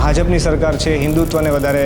ભાજપની સરકાર છે હિન્દુત્વને વધારે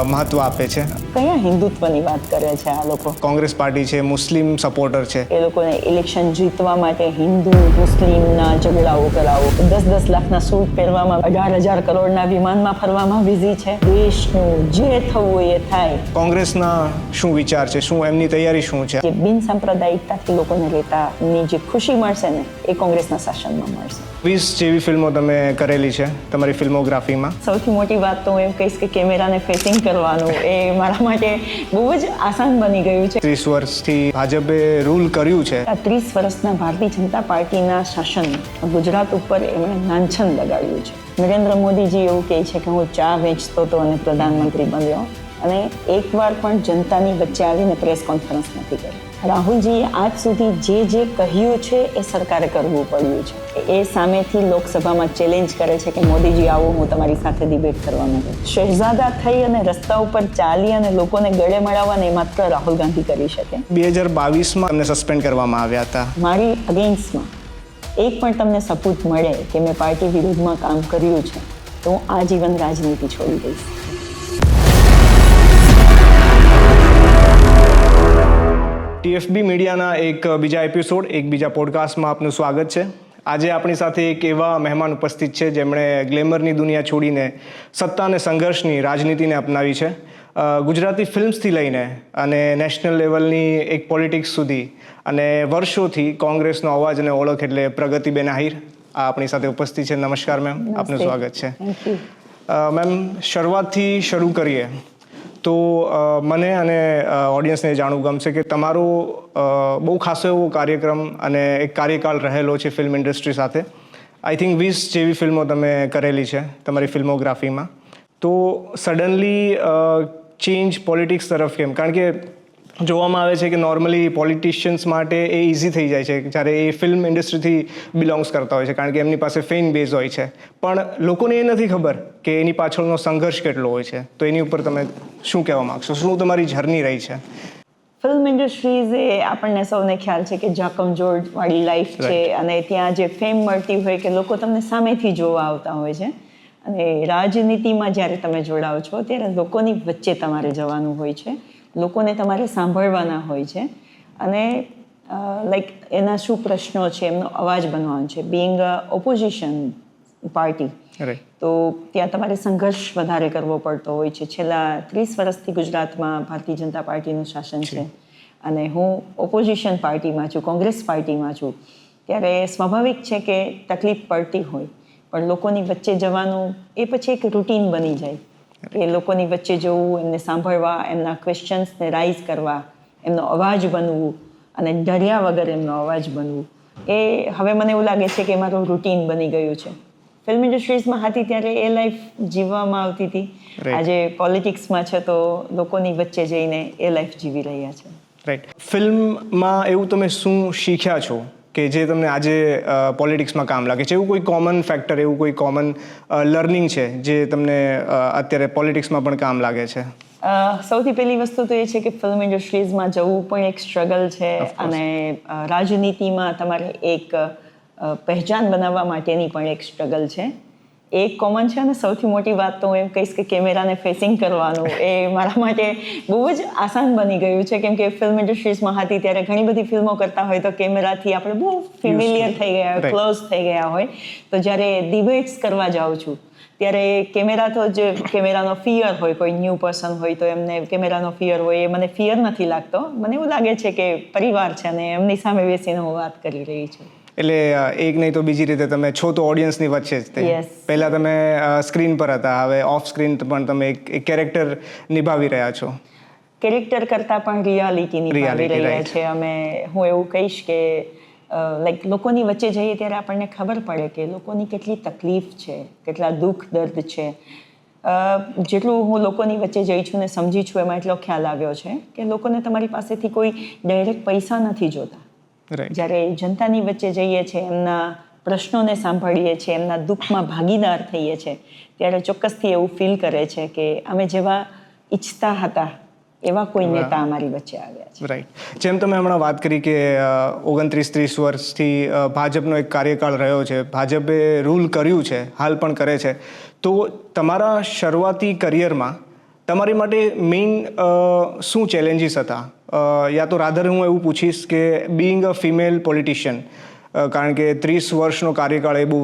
મહત્વ આપે છે. કયા હિન્દુત્વની વાત કરે છે આ લોકો? કોંગ્રેસ પાર્ટી છે, મુસ્લિમ સપોર્ટર છે. એ લોકોને ઇલેક્શન જીતવા માટે હિન્દુ મુસ્લિમના ઝઘડાઓ કરાવો, 10-10 લાખના સૂટ પહેરવામાં, 18,000 કરોડના વિમાનમાં ફરવામાં બિઝી છે. દેશનું જે થવું એ થાય. કોંગ્રેસના શું વિચાર છે, શું એમની તૈયારી શું છે? જે બિન સાંપ્રદાયિકતાથી લોકોને રહેતાની જે ખુશી મળશે ને એ કોંગ્રેસના શાસનમાં મળશે. 20 જેવી ફિલ્મો તમે કરેલી છે તમારી ફિલ્મોગ્રાફીમાં. સૌથી મોટી વાત તો હું એમ કહીશ કે કેમેરાને ફેસિંગ કરવાનું એ મારા માટે બહુ જ આસાન બની ગયું છે. 30 વર્ષથી ભાજપે રૂલ કર્યું છે. આ 30 વર્ષના ભારતીય જનતા પાર્ટીના શાસન ગુજરાત ઉપર એમણે લાંછન લગાડ્યું છે. નરેન્દ્ર મોદીજી એવું કહે છે કે હું ચા વેચતો હતો અને પ્રધાનમંત્રી બન્યો, અને એકવાર પણ જનતાની વચ્ચે આવીને પ્રેસ કોન્ફરન્સ નથી કરી. રાહુલજીએ આજ સુધી જે કહ્યું છે એ સરકારે કરવું પડ્યું છે. એ સામેથી લોકસભામાં ચેલેન્જ કરે છે કે મોદીજી આવો, હું તમારી સાથે ડિબેટ કરવા માંગુ. શહેજાદા થઈ અને રસ્તા ઉપર ચાલી અને લોકોને ગળે મળાવવાને એ માત્ર રાહુલ ગાંધી કરી શકે. 2022માં તમને સસ્પેન્ડ કરવામાં આવ્યા હતા. મારી અગેન્સ્ટમાં એક પણ તમને સપૂત મળે કે મેં પાર્ટી વિરુદ્ધમાં કામ કર્યું છે તો હું આજીવન રાજનીતિ છોડી દઈશ. TFB મીડિયાના એક બીજા એપિસોડ, એક બીજા પોડકાસ્ટમાં આપનું સ્વાગત છે. આજે આપણી સાથે એક એવા મહેમાન ઉપસ્થિત છે જેમણે ગ્લેમરની દુનિયા છોડીને સત્તા અને સંઘર્ષની રાજનીતિને અપનાવી છે. ગુજરાતી ફિલ્મ્સથી લઈને અને નેશનલ લેવલની એક પોલિટિક્સ સુધી, અને વર્ષોથી કોંગ્રેસનો અવાજ અને ઓળખ એટલે પ્રગતિબેન આહિર આપણી સાથે ઉપસ્થિત છે. નમસ્કાર મેમ, આપનું સ્વાગત છે. મેમ, શરૂઆતથી શરૂ કરીએ તો મને અને ઓડિયન્સને જાણવું ગમશે કે તમારો બહુ ખાસો એવો કાર્યક્રમ અને એક કાર્યકાળ રહેલો છે ફિલ્મ ઇન્ડસ્ટ્રી સાથે. આઈ થિંક 20 જેવી ફિલ્મો તમે કરેલી છે તમારી ફિલ્મોગ્રાફીમાં. તો સડનલી ચેન્જ પોલિટિક્સ તરફ કેમ? કારણ કે જોવામાં આવે છે કે નોર્મલી પોલિટિશિયન્સ માટે એ ઇઝી થઈ જાય છે જ્યારે એ ફિલ્મ ઇન્ડસ્ટ્રીથી બિલોંગ્સ કરતા હોય છે, કારણ કે એમની પાસે ફેન બેઝ હોય છે. પણ લોકોને એ નથી ખબર કે એની પાછળનો સંઘર્ષ કેટલો હોય છે. તો એની ઉપર તમે શું કહેવા માગશો? શું તમારી જર્ની રહી છે? ફિલ્મ ઇન્ડસ્ટ્રીઝ એ આપણને સૌને ખ્યાલ છે કે જાકમજોળવાળી લાઈફ છે, અને ત્યાં જે ફેમ મળતી હોય કે લોકો તમને સામેથી જોવા આવતા હોય છે. અને રાજનીતિમાં જ્યારે તમે જોડાઓ છો ત્યારે લોકોની વચ્ચે તમારે જવાનું હોય છે, લોકોને તમારે સાંભળવાના હોય છે, અને લાઈક એના શું પ્રશ્નો છે એમનો અવાજ બનવાનો છે. બિંગ ઓપોઝિશન પાર્ટી, તો ત્યાં તમારે સંઘર્ષ વધારે કરવો પડતો હોય છે. છેલ્લા 30 વર્ષથી ગુજરાતમાં ભારતીય જનતા પાર્ટીનું શાસન છે અને હું ઓપોઝિશન પાર્ટીમાં છું, કોંગ્રેસ પાર્ટીમાં છું. ત્યારે સ્વાભાવિક છે કે તકલીફ પડતી હોય, પણ લોકોની વચ્ચે જવાનું એ પછી એક રૂટીન બની જાય કે લોકોની વચ્ચે જવું, એમને સાંભળવા, એમના ક્વેશ્ચન્સને રાઇઝ કરવા, એમનો અવાજ બનવું અને ડર્યા વગર એમનો અવાજ બનવું, એ હવે મને એવું લાગે છે કે મારું રૂટીન બની ગયું છે. ફિલ્મ ઇન્ડસ્ટ્રીઝમાં હતી ત્યારે એ લાઈફ જીવવામાં આવતી હતી. આજે પોલિટિક્સમાં છે તો લોકોની વચ્ચે જઈને એ લાઈફ જીવી રહ્યા છે. રાઈટ. ફિલ્મમાં એવું તમે શું શીખ્યા છો કે જે તમને આજે પોલિટિક્સમાં કામ લાગે છે? એવું કોઈ કોમન ફેક્ટર, એવું કોઈ કોમન લર્નિંગ છે જે તમને અત્યારે પોલિટિક્સમાં પણ કામ લાગે છે? સૌથી પહેલી વસ્તુ તો એ છે કે ફિલ્મ ઇન્ડસ્ટ્રીઝમાં જવું પણ એક સ્ટ્રગલ છે, અને રાજનીતિમાં તમારે એક પહેચાન બનાવવા માટેની પણ એક સ્ટ્રગલ છે. એક કોમન છે, અને સૌથી મોટી વાત તો હું એમ કહીશ કે કેમેરાને ફેસિંગ કરવાનું એ મારા માટે બહુ જ આસાન બની ગયું છે. કેમ કે ફિલ્મ ઇન્ડસ્ટ્રીઝમાં હતી ત્યારે ઘણી બધી ફિલ્મો કરતા હોય તો કેમેરાથી આપણે બહુ ફેમિલિયર થઈ ગયા હોય, ક્લોઝ થઈ ગયા હોય. તો જ્યારે ડિબેટ્સ કરવા જાઉં છું ત્યારે કેમેરા તો જે કેમેરાનો ફિયર હોય, કોઈ ન્યૂ પર્સન હોય તો એમને કેમેરાનો ફિયર હોય, એ મને ફિયર નથી લાગતો. મને એવું લાગે છે કે પરિવાર છે અને એમની સામે બેસીને હું વાત કરી રહી છું. એટલે એક નહીં તો બીજી રીતે તમે છો તો ઓડિયન્સની વચ્ચે જ તે. પહેલાં તમે સ્ક્રીન પર હતા, હવે ઓફ સ્ક્રીન પણ તમે એક કેરેક્ટર નિભાવી રહ્યા છો. કેરેક્ટર કરતાં પણ રિયાલિટી નિભાવી રહ્યા છે અમે. હું એવું કહીશ કે લાઈક લોકોની વચ્ચે જઈએ ત્યારે આપણને ખબર પડે કે લોકોની કેટલી તકલીફ છે, કેટલા દુઃખ દર્દ છે. જેટલું હું લોકોની વચ્ચે જઈ છું ને સમજી છું એમાં એટલો ખ્યાલ આવ્યો છે કે લોકોને તમારી પાસેથી કોઈ ડાયરેક્ટ પૈસા નથી જોતા. જ્યારે જનતાની વચ્ચે જઈએ છીએ, એમના પ્રશ્નોને સાંભળીએ છીએ, એમના દુઃખમાં ભાગીદાર થઈએ છીએ, ત્યારે ચોક્કસથી એવું ફીલ કરે છે કે અમે જેવા ઈચ્છતા હતા એવા કોઈ નેતા અમારી વચ્ચે આવ્યા છે. રાઈટ. જેમ તમે હમણાં વાત કરી કે 29-30 વર્ષથી ભાજપનો એક કાર્યકાળ રહ્યો છે, ભાજપે રૂલ કર્યું છે, હાલ પણ કરે છે. તો તમારા શરૂઆતી કરિયરમાં તમારી માટે મેઇન શું ચેલેન્જીસ હતા? યા તો રાધર હું એવું પૂછીશ કે બિંગ અ ફિમેલ પોલિટિશિયન, કારણ કે 30 વર્ષનો કાર્યકાળ એ બહુ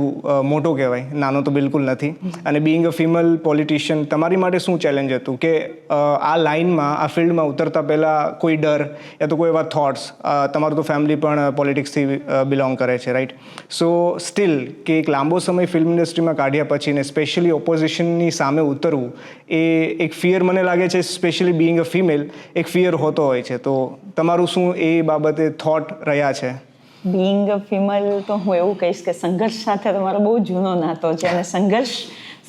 મોટો કહેવાય, નાનો તો બિલકુલ નથી. અને બિંગ અ ફિમેલ પોલિટિશિયન તમારી માટે શું ચેલેન્જ હતું કે આ લાઇનમાં, આ ફિલ્ડમાં ઉતરતા પહેલાં કોઈ ડર યા તો કોઈ એવા થોટ્સ? તમારું તો ફેમિલી પણ પોલિટિક્સથી બિલોંગ કરે છે, રાઈટ? સો સ્ટીલ કે એક લાંબો સમય ફિલ્મ ઇન્ડસ્ટ્રીમાં કાઢ્યા પછી ને સ્પેશિયલી ઓપોઝિશનની સામે ઉતરવું એ એક ફિયર, મને લાગે છે સ્પેશિયલી બિંગ અ ફિમેલ એક ફિયર હોતો હોય છે. તો તમારું શું એ બાબતે થોટ રહ્યા છે? બિંગ અ ફિમેલ તો હું એવું કહીશ કે સંઘર્ષ સાથે તમારો બહુ જૂનો નાતો છે, અને સંઘર્ષ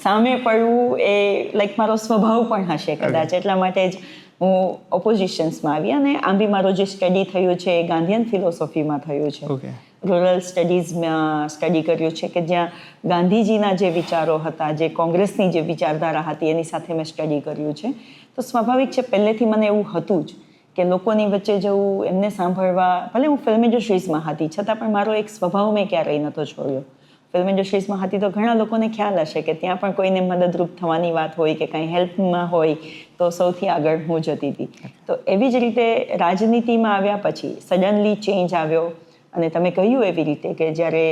સામે પડવું એ લાઈક મારો સ્વભાવ પણ હશે કદાચ. એટલા માટે જ હું ઓપોઝિશન્સમાં આવી. અને આમ બી મારું જે સ્ટડી થયું છે એ ગાંધીયન ફિલોસોફીમાં થયું છે. ઓકે. રૂરલ સ્ટડીઝમાં સ્ટડી કર્યું છે કે જ્યાં ગાંધીજીના જે વિચારો હતા, જે કોંગ્રેસની જે વિચારધારા હતી એની સાથે મેં સ્ટડી કર્યું છે. તો સ્વાભાવિક છે પહેલેથી મને એવું હતું જ કે લોકોની વચ્ચે જવું, એમને સાંભળવા. ભલે હું ફિલ્મ ઇન્ડસ્ટ્રીઝમાં હતી છતાં પણ મારો એક સ્વભાવ મેં ક્યારેય નહોતો છોડ્યો. ફિલ્મ ઇન્ડસ્ટ્રીઝમાં હતી તો ઘણા લોકોને ખ્યાલ હશે કે ત્યાં પણ કોઈને મદદરૂપ થવાની વાત હોય કે કંઈ હેલ્પમાં હોય તો સૌથી આગળ હું જતી હતી. તો એવી જ રીતે રાજનીતિમાં આવ્યા પછી સડનલી ચેન્જ આવ્યો. અને તમે કહ્યું એવી રીતે કે જ્યારે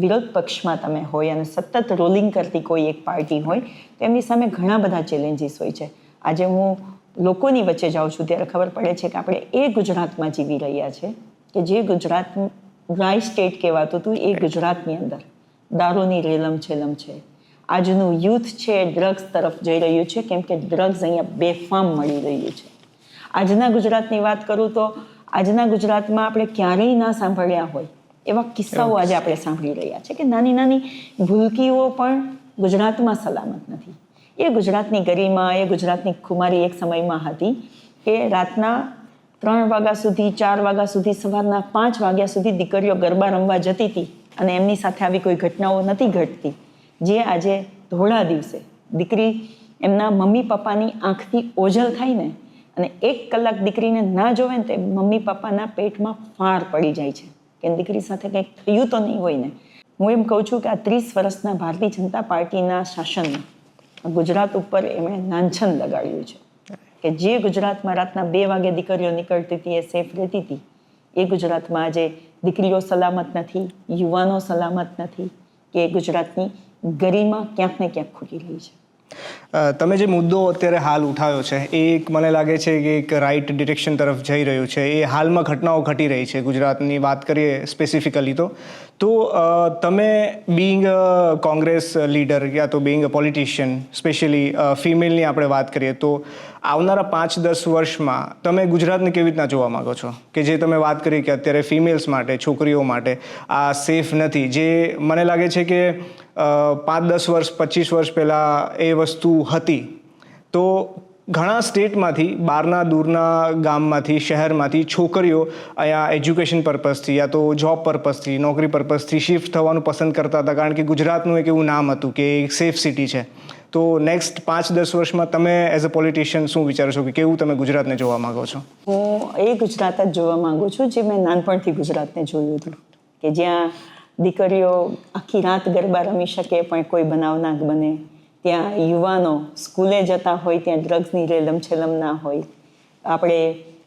વિરોધ પક્ષમાં તમે હોય અને સતત રોલિંગ કરતી કોઈ એક પાર્ટી હોય તો એમની સામે ઘણા બધા ચેલેન્જીસ હોય છે. આજે હું લોકોની વચ્ચે જાઉં છું ત્યારે ખબર પડે છે કે આપણે એ ગુજરાતમાં જીવી રહ્યા છે કે જે ગુજરાત ડ્રાય સ્ટેટ કહેવાતું હતું, એ ગુજરાતની અંદર દારૂની રેલમ છે. આજનું યુથ છે ડ્રગ્સ તરફ જઈ રહ્યું છે, કેમ કે ડ્રગ્સ અહીંયા બેફામ મળી રહ્યું છે. આજના ગુજરાતની વાત કરું તો આજના ગુજરાતમાં આપણે ક્યારેય ના સાંભળ્યા હોય એવા કિસ્સાઓ આજે આપણે સાંભળી રહ્યા છે કે નાની નાની ભૂલકીઓ પણ ગુજરાતમાં સલામત નથી. એ ગુજરાતની ગરિમા, એ ગુજરાતની ખુમારી એક સમયમાં હતી કે રાતના 3 વાગ્યા સુધી, 4 વાગ્યા સુધી, સવારના 5 વાગ્યા સુધી દીકરીઓ ગરબા રમવા જતી હતી અને એમની સાથે આવી કોઈ ઘટનાઓ નથી ઘટતી. જે આજે ધોળા દિવસે દીકરી એમના મમ્મી પપ્પાની આંખથી ઓઝલ થાય ને અને 1 કલાક દીકરીને ના જોવે ને તે મમ્મી પપ્પાના પેટમાં ફાર પડી જાય છે કે દીકરી સાથે કંઈક થયું તો નહીં હોય ને. હું એમ કહું છું કે આ 30 વર્ષના ભારતીય જનતા પાર્ટીના શાસનમાં ગુજરાત ઉપર એમણે લાંછન લગાડ્યું છે કે જે ગુજરાતમાં રાતના 2 વાગે દીકરીઓ નીકળતી હતી, એ સેફ રહેતી હતી, એ ગુજરાતમાં આજે દીકરીઓ સલામત નથી, યુવાનો સલામત નથી, કે ગુજરાતની ગરિમા ક્યાંક ને ક્યાંક ખૂટી રહી છે. તમે જે મુદ્દો અત્યારે હાલ ઉઠાવ્યો છે એ એક મને લાગે છે કે એક રાઇટ ડિરેક્શન તરફ જઈ રહ્યું છે. એ હાલમાં ઘટનાઓ ઘટી રહી છે ગુજરાતની વાત કરીએ સ્પેસિફિકલી તો તમે બિંગ કોંગ્રેસ લીડર યા તો બિંગ પોલિટિશિયન, સ્પેશિયલી ફિમેલની આપણે વાત કરીએ તો આવનારા 5-10 વર્ષમાં તમે ગુજરાતને કેવી રીતના જોવા માગો છો? કે જે તમે વાત કરી કે અત્યારે ફિમેલ્સ માટે, છોકરીઓ માટે આ સેફ નથી, જે મને લાગે છે કે 5-10 વર્ષ, 25 વર્ષ પહેલાં એ વસ્તુ હતી. તો ઘણા સ્ટેટમાંથી, બહારના દૂરના ગામમાંથી, શહેરમાંથી છોકરીઓ અહીંયા એજ્યુકેશન પર્પઝથી યા તો જોબ પર્પઝથી, નોકરી પર્પઝથી શિફ્ટ થવાનું પસંદ કરતા હતા, કારણ કે ગુજરાતનું એક એવું નામ હતું કે એક સેફ સિટી છે. તો નેક્સ્ટ 5-10 વર્ષમાં તમે એઝ અ પોલિટિશિયન શું વિચારો છો કે કેવું તમે ગુજરાતને જોવા માંગો છો? હું એ ગુજરાત જ જોવા માંગુ છું જે મેં નાનપણથી ગુજરાતને જોયું હતું, કે જ્યાં દીકરીઓ આખી રાત ગરબા રમી શકે પણ કોઈ બનાવ ના બને, ત્યાં યુવાનો સ્કૂલે જતા હોય ત્યાં ડ્રગ્સની રેલમછેલમ ના હોય. આપણે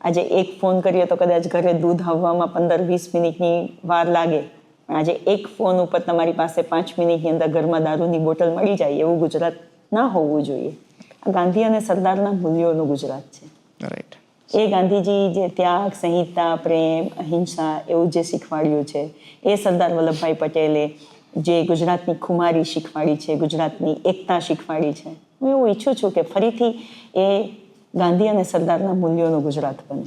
આજે એક ફોન કરીએ તો કદાચ ઘરે દૂધ આવવામાં 15-20 મિનિટની વાર લાગે, પણ આજે એક ફોન ઉપર તમારી પાસે 5 મિનિટની અંદર ઘરમાં દારૂની બોટલ મળી જાય. એવું ગુજરાત ના હોવું જોઈએ. આ ગાંધી અને સરદારના મૂલ્યોનું ગુજરાત છે. રાઈટ. એ ગાંધીજી જે ત્યાગ, સંહિતા, પ્રેમ, અહિંસા એવું જે શીખવાડ્યું છે, એ સરદાર વલ્લભભાઈ પટેલે જે ગુજરાતની ખુમારી શીખવાડી છે, ગુજરાતની એકતા શીખવાડી છે. હું એવું ઈચ્છું છું કે ફરીથી એ ગાંધી અને સરદારના મૂલ્યોનું ગુજરાત બને.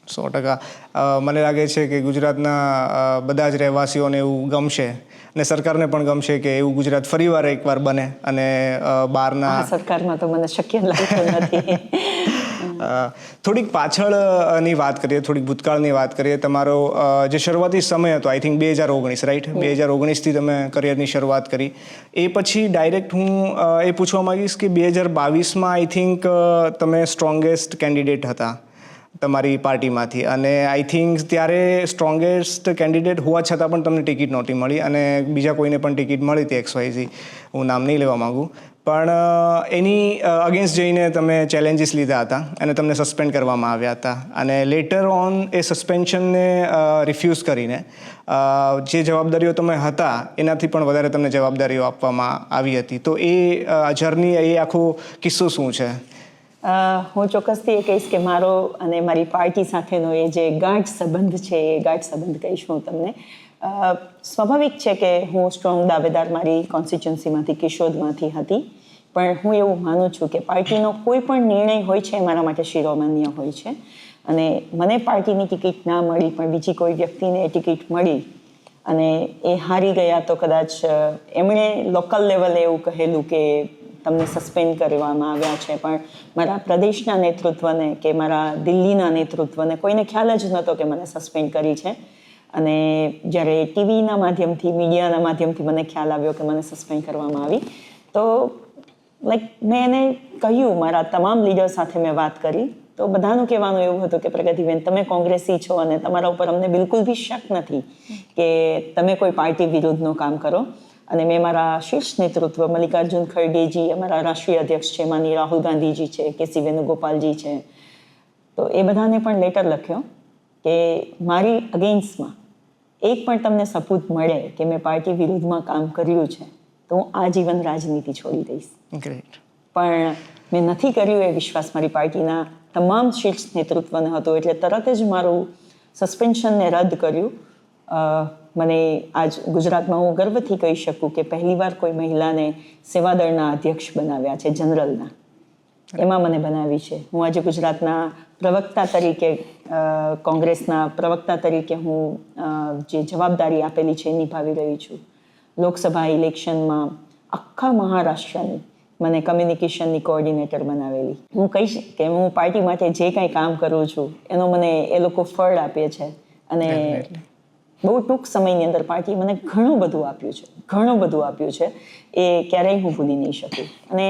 100%. મને લાગે છે કે ગુજરાતના બધા જ રહેવાસીઓને એવું ગમશે અને સરકારને પણ ગમશે કે એવું ગુજરાત ફરીવાર એકવાર બને. અને બહારના સરકારમાં તો મને શક્ય લાગતું નથી. થોડીક પાછળની વાત કરીએ, થોડીક ભૂતકાળની વાત કરીએ. તમારો જે શરૂઆતી સમય હતો, આઈ થિંક 2019, રાઈટ? 2019થી તમે કરિયરની શરૂઆત કરી. એ પછી ડાયરેક્ટ હું એ પૂછવા માંગીશ કે 2022માં આઈ થિંક તમે સ્ટ્રોંગેસ્ટ કેન્ડિડેટ હતા તમારી પાર્ટીમાંથી, અને આઈ થિંક ત્યારે સ્ટ્રોંગેસ્ટ કેન્ડિડેટ હોવા છતાં પણ તમને ટિકિટ નહોતી મળી અને બીજા કોઈને પણ ટિકિટ મળી હતી, XYZ, હું નામ નહીં લેવા માગું. પણ એની અગેન્સ્ટ જઈને તમે ચેલેન્જીસ લીધા હતા અને તમને સસ્પેન્ડ કરવામાં આવ્યા હતા અને લેટર ઓન એ સસ્પેન્શનને રિફ્યુઝ કરીને જે જવાબદારીઓ તમે હતા એનાથી પણ વધારે તમને જવાબદારીઓ આપવામાં આવી હતી. તો એ જર્ની, એ આખો કિસ્સો શું છે? હું ચોક્કસથી એ કહીશ કે મારો અને મારી પાર્ટી સાથેનો એ જે ગાઢ સંબંધ છે એ ગાઢ સંબંધ કહીશ હું તમને. સ્વાભાવિક છે કે હું સ્ટ્રોંગ દાવેદાર મારી કોન્સ્ટિટ્યુન્સીમાંથી, કેશોદમાંથી હતી, પણ હું એવું માનું છું કે પાર્ટીનો કોઈ પણ નિર્ણય હોય છે એ મારા માટે શિરોમાન્ય હોય છે. અને મને પાર્ટીની ટિકિટ ના મળી પણ બીજી કોઈ વ્યક્તિને એ ટિકિટ મળી અને એ હારી ગયા તો કદાચ એમણે લોકલ લેવલે એવું કહેલું કે તમને સસ્પેન્ડ કરવામાં આવ્યા છે, પણ મારા પ્રદેશના નેતૃત્વને કે મારા દિલ્હીના નેતૃત્વને કોઈને ખ્યાલ જ નહોતો કે મને સસ્પેન્ડ કરી છે. અને જ્યારે ટીવીના માધ્યમથી, મીડિયાના માધ્યમથી મને ખ્યાલ આવ્યો કે મને સસ્પેન્ડ કરવામાં આવી, તો મેં એને કહ્યું, મારા તમામ લીડર સાથે મેં વાત કરી, તો બધાનું કહેવાનું એવું હતું કે પ્રગતિબેન, તમે કોંગ્રેસી છો અને તમારા ઉપર અમને બિલકુલ બી શક નથી કે તમે કોઈ પાર્ટી વિરુદ્ધનું કામ કરો. અને મેં મારા શીર્ષ નેતૃત્વ, મલ્લિકાર્જુન ખડગેજી, અમારા રાષ્ટ્રીય અધ્યક્ષ છે, માનનીય રાહુલ ગાંધીજી છે, કે.સી. વેણુગોપાલજી છે, તો એ બધાને પણ લેટર લખ્યો કે મારી અગેન્સ્ટમાં એક પણ તમને સબૂત મળે કે મેં પાર્ટી વિરુદ્ધમાં કામ કર્યું છે તો હું આજીવન રાજનીતિ છોડી દઈશ. ગ્રેટ. પણ મેં નથી કર્યું એ વિશ્વાસ મારી પાર્ટીના તમામ શીર્ષ નેતૃત્વને હતો, એટલે તરત જ મારું સસ્પેન્શનને રદ કર્યું. મને આજ ગુજરાતમાં હું ગર્વથી કહી શકું કે પહેલીવાર કોઈ મહિલાને સેવાદળના અધ્યક્ષ બનાવ્યા છે, જનરલના. એમાં મને બનાવી છે. હું આજે ગુજરાતના પ્રવક્તા તરીકે, કોંગ્રેસના પ્રવક્તા તરીકે હું જે જવાબદારી આપેલી છે એ નિભાવી રહી છું. લોકસભા ઇલેક્શનમાં આખા મહારાષ્ટ્રની મને કમ્યુનિકેશનની કોઓર્ડિનેટર બનાવેલી. હું કહીશ કે હું પાર્ટી માટે જે કાંઈ કામ કરું છું એનો મને એ લોકો ફળ આપે છે અને બહુ ટૂંક સમયની અંદર પાર્ટીએ મને ઘણું બધું આપ્યું છે. એ ક્યારેય હું ભૂલી નહીં શકું. અને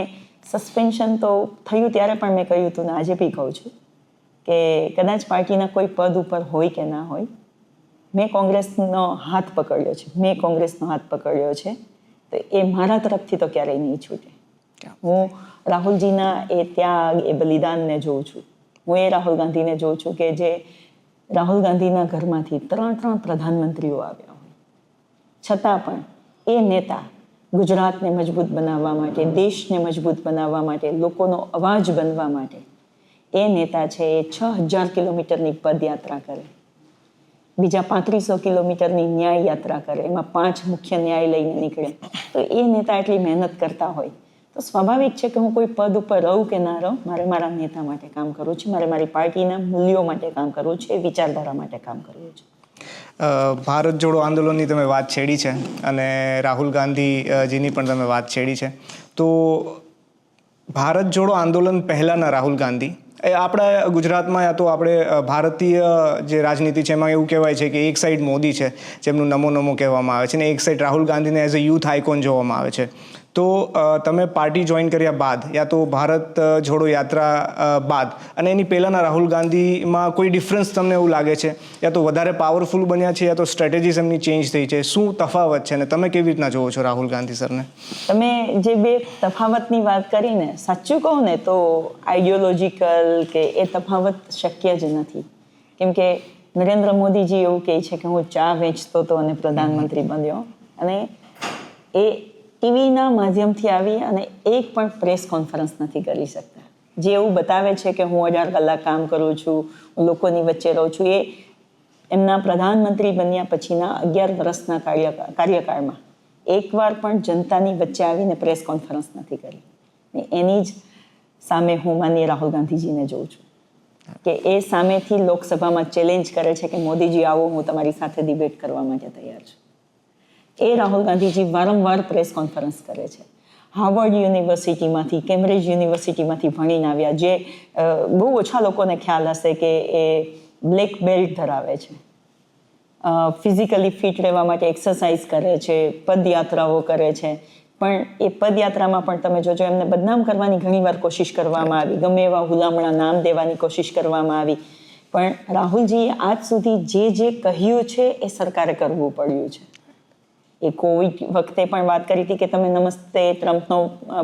સસ્પેન્શન તો થયું ત્યારે પણ મેં કહ્યું હતું ને આજે બી કહું છું કે કદાચ પાર્ટીના કોઈ પદ ઉપર હોય કે ના હોય, મેં કોંગ્રેસનો હાથ પકડ્યો છે તો એ મારા તરફથી તો ક્યારેય નહીં છૂટે. હું રાહુલજીના એ ત્યાગ, એ બલિદાનને જોઉં છું. હું એ રાહુલ ગાંધીને જોઉં છું કે જે રાહુલ ગાંધીના ઘરમાંથી 3 પ્રધાનમંત્રીઓ આવ્યા હોય, છતાં પણ એ નેતા ગુજરાતને મજબૂત બનાવવા માટે, દેશને મજબૂત બનાવવા માટે, લોકોનો અવાજ બનવા માટે એ નેતા છે એ 6000 કિલોમીટરની પદયાત્રા કરે, બીજા 3500 કિલોમીટરની ન્યાય યાત્રા કરે, એમાં 5 મુખ્ય ન્યાય લઈને નીકળે. તો એ નેતા એટલી મહેનત કરતા હોય તો સ્વાભાવિક છે કે હું કોઈ પદ ઉપર રહું કે ના રહું, મારે મારા નેતા માટે કામ કરવું છે, મારે મારી પાર્ટીના મૂલ્યો માટે કામ કરવું છે, વિચારધારા માટે કામ કરવું છે. ભારત જોડો આંદોલનની તમે વાત છેડી છે અને રાહુલ ગાંધીજીની પણ તમે વાત છેડી છે. તો ભારત જોડો આંદોલન પહેલાંના રાહુલ ગાંધી, એ આપણા ગુજરાતમાં યા તો આપણે ભારતીય જે રાજનીતિ છે એમાં એવું કહેવાય છે કે એક સાઈડ મોદી છે જેમનું નમો નમો કહેવામાં આવે છે ને એક સાઈડ રાહુલ ગાંધીને એઝ અ યુથ આઇકોન જોવામાં આવે છે. તો તમે પાર્ટી જોઈન કર્યા બાદ યા તો ભારત જોડો યાત્રા બાદ અને એની પહેલાંના રાહુલ ગાંધીમાં કોઈ ડિફરન્સ તમને એવું લાગે છે, યા તો વધારે પાવરફુલ બન્યા છે યા તો સ્ટ્રેટેજીસ એમની ચેન્જ થઈ છે? શું તફાવત છે અને તમે કેવી રીતના જોવો છો રાહુલ ગાંધી સરને? તમે જે બે તફાવતની વાત કરીને, સાચું કહું ને તો આઈડિયોલોજીકલ કે એ તફાવત શક્ય જ નથી. કેમ કે નરેન્દ્ર મોદીજી એવું કહે છે કે હું ચા વેચતો હતો અને પ્રધાનમંત્રી બન્યો, અને એ ટીવીના માધ્યમથી આવી અને એક પણ પ્રેસ કોન્ફરન્સ નથી કરી શકતા. જે એવું બતાવે છે કે હું 18 કલાક કામ કરું છું, હું લોકોની વચ્ચે રહું છું, એ એમના પ્રધાનમંત્રી બન્યા પછીના 11 વર્ષના કાર્યકાળમાં એકવાર પણ જનતાની વચ્ચે આવીને પ્રેસ કોન્ફરન્સ નથી કરી. એની જ સામે હું માનનીય રાહુલ ગાંધીજીને જોઉં છું કે એ સામેથી લોકસભામાં ચેલેન્જ કરે છે કે મોદીજી આવો, હું તમારી સાથે ડિબેટ કરવા માટે તૈયાર છું. એ રાહુલ ગાંધીજી વારંવાર પ્રેસ કોન્ફરન્સ કરે છે. હાર્વર્ડ યુનિવર્સિટીમાંથી, કેમ્બ્રિજ યુનિવર્સિટીમાંથી ભણીને આવ્યા, જે બહુ ઓછા લોકોને ખ્યાલ હશે કે એ બ્લેક બેલ્ટ ધરાવે છે. ફિઝિકલી ફિટ રહેવા માટે એક્સરસાઇઝ કરે છે, પદયાત્રાઓ કરે છે, પણ એ પદયાત્રામાં પણ તમે જોજો એમને બદનામ કરવાની ઘણીવાર કોશિશ કરવામાં આવી, ગમે એવા હુલામણા નામ દેવાની કોશિશ કરવામાં આવી, પણ રાહુલજીએ આજ સુધી જે કહ્યું છે એ સરકારે કરવું પડ્યું છે. એ કોવિડ વખતે પણ વાત કરી હતી કે તમે નમસ્તે ટ્રમ્પનો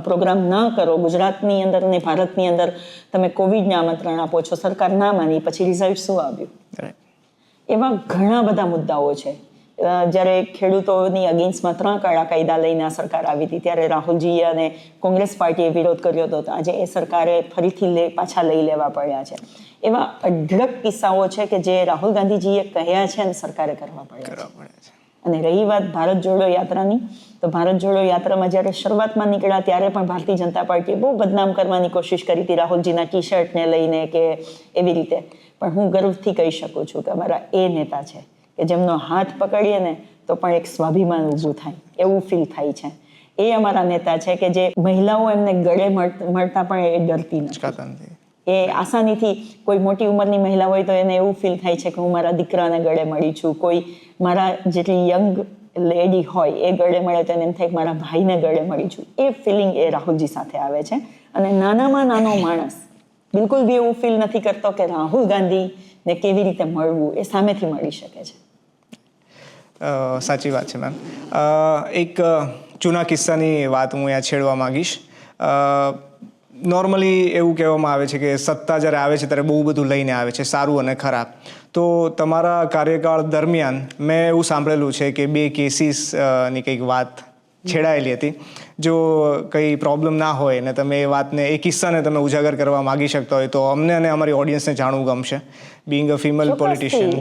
પ્રોગ્રામ ન કરો ગુજરાતની અંદર અને ભારતની અંદર, તમે કોવિડને આમંત્રણ આપો છો, સરકાર ના માની, પછી રિઝલ્ટ શું આવ્યું? એવા ઘણા બધા મુદ્દાઓ છે. જ્યારે ખેડૂતોની અગેન્સ્ટમાં 3 કાળા કાયદા લઈને આ સરકાર આવી હતી ત્યારે રાહુલજી અને કોંગ્રેસ પાર્ટીએ વિરોધ કર્યો હતો. આજે એ સરકારે ફરીથી પાછા લઈ લેવા પડ્યા છે. એવા અઢળક કિસ્સાઓ છે કે જે રાહુલ ગાંધીજીએ કહ્યા છે અને સરકારે કરવા પડ્યા છે. અને રહી વાત ભારત જોડો યાત્રાની, તો ભારત જોડો યાત્રામાં જ્યારે શરૂઆતમાં નીકળ્યા ત્યારે પણ ભારતીય જનતા પાર્ટીએ બહુ બદનામ કરવાની કોશિશ કરી હતી રાહુલજીના ટી શર્ટને લઈને કે એવી રીતે. પણ હું ગર્વથી કહી શકું છું કે અમારા એ નેતા છે કે જેમનો હાથ પકડીએ ને તો પણ એક સ્વાભિમાન ઊભું થાય એવું ફીલ થાય છે. એ અમારા નેતા છે કે જે મહિલાઓ એમને ગળે મળતા પણ એ ડરતી નથી. એ આસાનીથી કોઈ મોટી ઉંમરની મહિલા હોય તો એને એવું ફીલ થાય છે કે હું મારા દીકરાને ગળે મળી છું, કોઈ મારા જેટલી યંગ લેડી હોય એ ગળે મળે તો એને એમ થાય કે મારા ભાઈને ગળે મળી છું. એ ફિલિંગ એ રાહુલજી સાથે આવે છે. અને નાનામાં નાનો માણસ બિલકુલ બી એવું ફીલ નથી કરતો કે રાહુલ ગાંધીને કેવી રીતે મળવું, એ સામેથી મળી શકે છે. સાચી વાત છે મેમ. એક જૂના કિસ્સાની વાત હું અહીંયા છેડવા માંગીશ. નોર્મલી એવું કહેવામાં આવે છે કે સત્તા જ્યારે આવે છે ત્યારે બહુ બધું લઈને આવે છે, સારું અને ખરાબ. તો તમારા કાર્યકાળ દરમિયાન મેં એવું સાંભળેલું છે કે 2 કેસીસની કંઈક વાત છેડાયેલી હતી. જો કંઈ પ્રોબ્લેમ ના હોય ને તમે એ વાતને, એ કિસ્સાને તમે ઉજાગર કરવા માગી શકતા હોય તો અમને અને અમારી ઓડિયન્સને જાણવું ગમશે. બિંગ અ ફિમેલ પોલિટિશિયન,